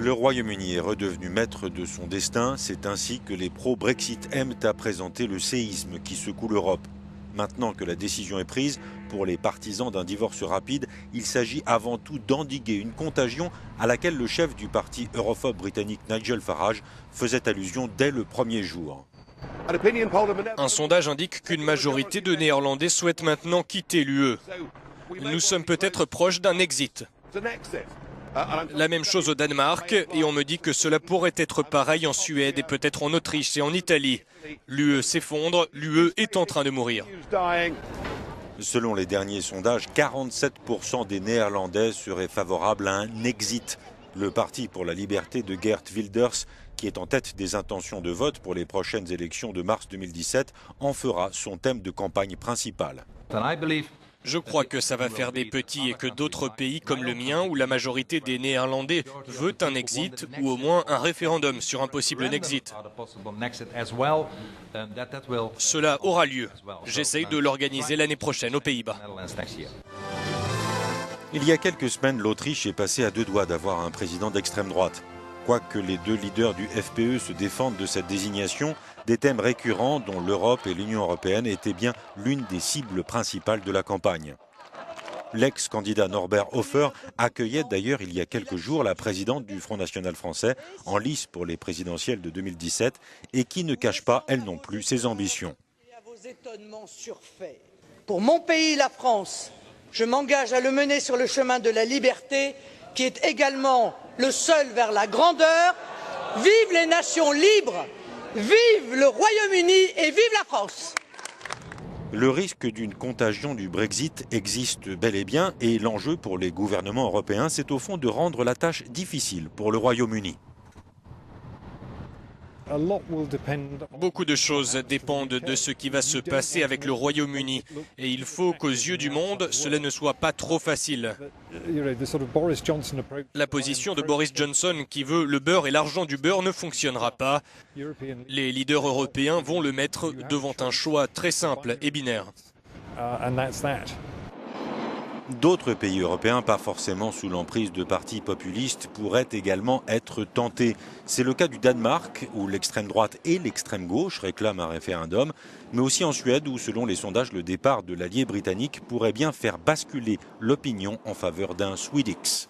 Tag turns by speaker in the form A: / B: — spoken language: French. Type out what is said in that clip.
A: Le Royaume-Uni est redevenu maître de son destin, c'est ainsi que les pro-Brexit aiment à présenter le séisme qui secoue l'Europe. Maintenant que la décision est prise, pour les partisans d'un divorce rapide, il s'agit avant tout d'endiguer une contagion à laquelle le chef du parti europhobe britannique Nigel Farage faisait allusion dès le premier jour.
B: Un sondage indique qu'une majorité de Néerlandais souhaitent maintenant quitter l'UE. Nous sommes peut-être proches d'un exit. La même chose au Danemark, et on me dit que cela pourrait être pareil en Suède et peut-être en Autriche et en Italie. L'UE s'effondre, l'UE est en train de mourir.
A: Selon les derniers sondages, 47% des Néerlandais seraient favorables à un exit. Le Parti pour la liberté de Geert Wilders, qui est en tête des intentions de vote pour les prochaines élections de mars 2017, en fera son thème de campagne principal.
B: Je crois que ça va faire des petits et que d'autres pays comme le mien, où la majorité des Néerlandais veut un exit ou au moins un référendum sur un possible exit. Cela aura lieu. J'essaye de l'organiser l'année prochaine aux Pays-Bas.
A: Il y a quelques semaines, l'Autriche est passée à deux doigts d'avoir un président d'extrême droite. Quoique les deux leaders du FPE se défendent de cette désignation, des thèmes récurrents dont l'Europe et l'Union européenne étaient bien l'une des cibles principales de la campagne. L'ex-candidat Norbert Hofer accueillait d'ailleurs il y a quelques jours la présidente du Front National français en lice pour les présidentielles de 2017 et qui ne cache pas, elle non plus, ses ambitions.
C: Pour mon pays, la France, je m'engage à le mener sur le chemin de la liberté qui est également le seul vers la grandeur. Vive les nations libres, vive le Royaume-Uni et vive la France!
A: Le risque d'une contagion du Brexit existe bel et bien et l'enjeu pour les gouvernements européens, c'est au fond de rendre la tâche difficile pour le Royaume-Uni.
B: Beaucoup de choses dépendent de ce qui va se passer avec le Royaume-Uni. Et il faut qu'aux yeux du monde, cela ne soit pas trop facile. La position de Boris Johnson qui veut le beurre et l'argent du beurre ne fonctionnera pas. Les leaders européens vont le mettre devant un choix très simple et binaire.
A: D'autres pays européens, pas forcément sous l'emprise de partis populistes, pourraient également être tentés. C'est le cas du Danemark, où l'extrême droite et l'extrême gauche réclament un référendum, mais aussi en Suède, où selon les sondages, le départ de l'allié britannique pourrait bien faire basculer l'opinion en faveur d'un Swedix.